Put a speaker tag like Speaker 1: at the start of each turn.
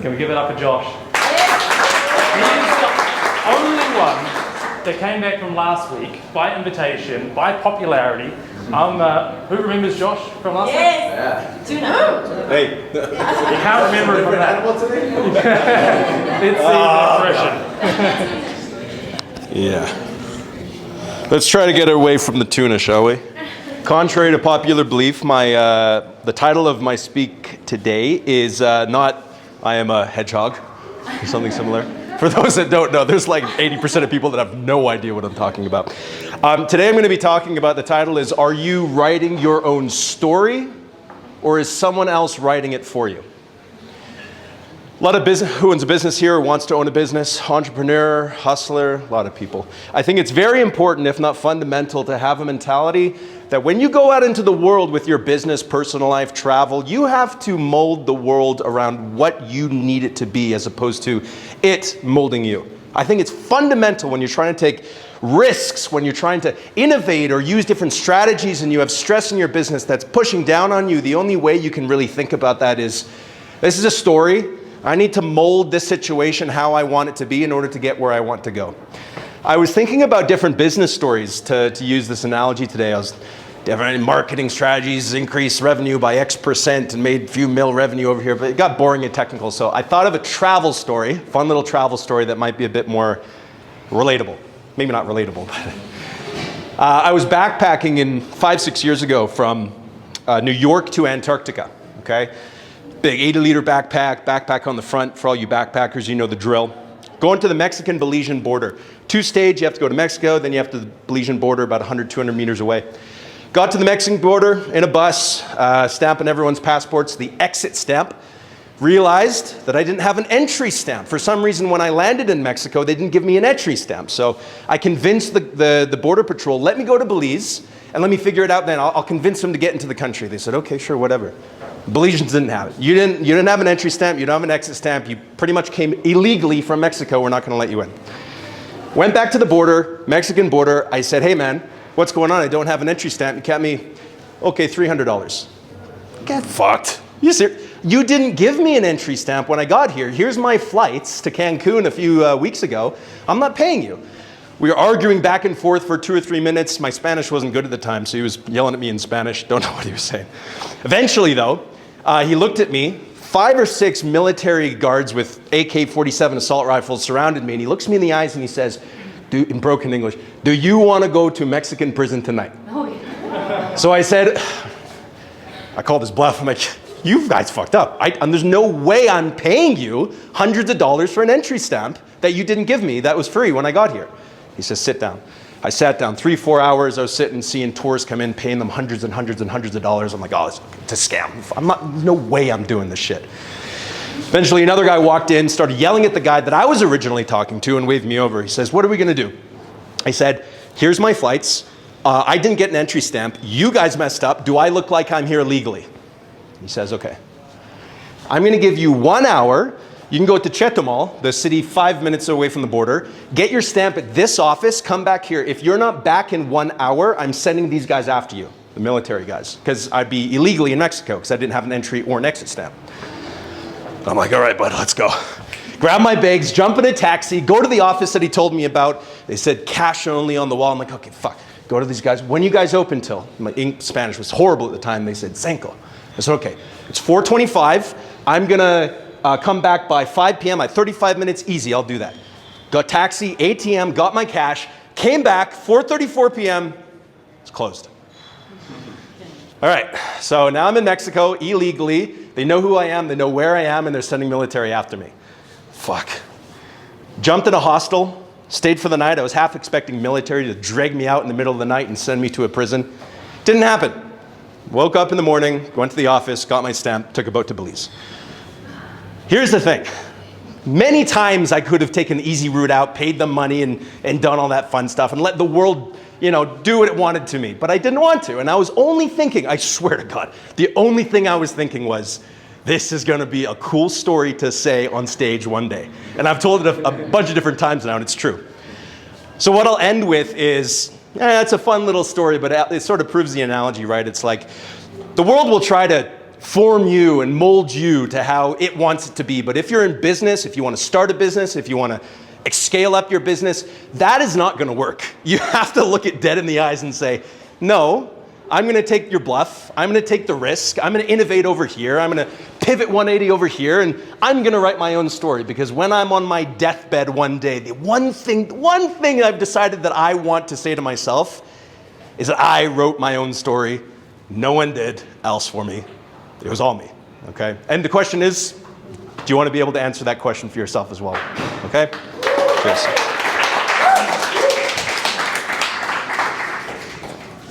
Speaker 1: Can we give it up for Josh? He's the only one that came back from last week by invitation, by popularity. Who remembers Josh from last week?
Speaker 2: Yes! Tuna.
Speaker 3: Hey.
Speaker 1: You can't remember it from that. Let's see the expression.
Speaker 3: Yeah. Let's try to get away from the tuna, shall we? Contrary to popular belief, the title of my speak today is not I am a hedgehog or something similar. For those that don't know, there's like 80% of people that have no idea what I'm talking about. Today I'm going to be talking about, the title is, are you writing your own story or is someone else writing it for you? A lot of who owns a business here or wants to own a business, entrepreneur, hustler, a lot of people. I think it's very important, if not fundamental, to have a mentality that when you go out into the world with your business, personal life, travel, you have to mold the world around what you need it to be as opposed to it molding you. I think it's fundamental when you're trying to take risks, when you're trying to innovate or use different strategies and you have stress in your business that's pushing down on you. The only way you can really think about that is, this is a story. I need to mold this situation how I want it to be in order to get where I want to go. I was thinking about different business stories to use this analogy today. I was different marketing strategies, increased revenue by X% and made few mil revenue over here, but it got boring and technical. So I thought of a travel story, fun little travel story that might be a bit more relatable. Maybe not relatable, but I was backpacking 5-6 years ago from New York to Antarctica, okay? Big 80-liter backpack on the front. For all you backpackers, you know the drill. Going to the Mexican-Belizean border. 2-stage, you have to go to Mexico, then you have to the Belizean border about 100, 200 meters away. Got to the Mexican border in a bus, stamping everyone's passports, the exit stamp. Realized that I didn't have an entry stamp. For some reason, when I landed in Mexico, they didn't give me an entry stamp. So I convinced the border patrol, let me go to Belize, and let me figure it out then. I'll convince them to get into the country. They said, okay, sure, whatever. Belizeans didn't have it. You didn't have an entry stamp, you don't have an exit stamp, you pretty much came illegally from Mexico, we're not gonna let you in. Went back to the border, Mexican border, I said, hey man, what's going on? I don't have an entry stamp, you kept me, okay, $300. Get fucked. You didn't give me an entry stamp when I got here. Here's my flights to Cancun a few weeks ago. I'm not paying you. We were arguing back and forth for 2 or 3 minutes. My Spanish wasn't good at the time, so he was yelling at me in Spanish. Don't know what he was saying. Eventually, though, he looked at me. 5 or 6 military guards with AK-47 assault rifles surrounded me, and he looks me in the eyes and he says, in broken English, do you want to go to Mexican prison tonight?
Speaker 2: Oh, yeah.
Speaker 3: So I said, I called his bluff. I'm like, you guys fucked up. There's no way I'm paying you hundreds of dollars for an entry stamp that you didn't give me that was free when I got here. He says, sit down. I sat down. 3-4 hours, I was sitting, seeing tourists come in, paying them hundreds and hundreds and hundreds of dollars. I'm like, oh, it's a scam. No way I'm doing this shit. Eventually, another guy walked in, started yelling at the guy that I was originally talking to and waved me over. He says, what are we gonna do? I said, here's my flights. I didn't get an entry stamp. You guys messed up. Do I look like I'm here legally? He says, okay. I'm gonna give you 1 hour. You can go to Chetumal, the city 5 minutes away from the border, get your stamp at this office, come back here. If you're not back in 1 hour, I'm sending these guys after you, the military guys, because I'd be illegally in Mexico because I didn't have an entry or an exit stamp. I'm like, all right, bud, let's go. Grab my bags, jump in a taxi, go to the office that he told me about. They said cash only on the wall. I'm like, okay, fuck. Go to these guys. When you guys open till? My Spanish was horrible at the time. They said, Cinco. I said, okay, it's 4:25. I'm gonna come back by 5 p.m. at 35 minutes, easy, I'll do that. Got taxi, ATM, got my cash, came back, 4:34 p.m., it's closed. All right, so now I'm in Mexico illegally. They know who I am, they know where I am, and they're sending military after me. Fuck. Jumped in a hostel, stayed for the night. I was half expecting military to drag me out in the middle of the night and send me to a prison. Didn't happen. Woke up in the morning, went to the office, got my stamp, took a boat to Belize. Here's the thing. Many times I could have taken the easy route out, paid them money and done all that fun stuff and let the world, do what it wanted to me. But I didn't want to. And I was only thinking, I swear to God, the only thing I was thinking was, this is gonna be a cool story to say on stage one day. And I've told it a bunch of different times now and it's true. So what I'll end with is, it's a fun little story, but it sort of proves the analogy, right? It's like, the world will try to form you and mold you to how it wants it to be. But if you're in business, if you want to start a business, if you want to scale up your business, that is not going to work. You have to look it dead in the eyes and say, no, I'm going to take your bluff. I'm going to take the risk. I'm going to innovate over here. I'm going to pivot 180 over here, and I'm going to write my own story, because when I'm on my deathbed one day, the one thing I've decided that I want to say to myself is that I wrote my own story. No one did else for me. It was all me, okay? And the question is, do you want to be able to answer that question for yourself as well, okay? Cheers.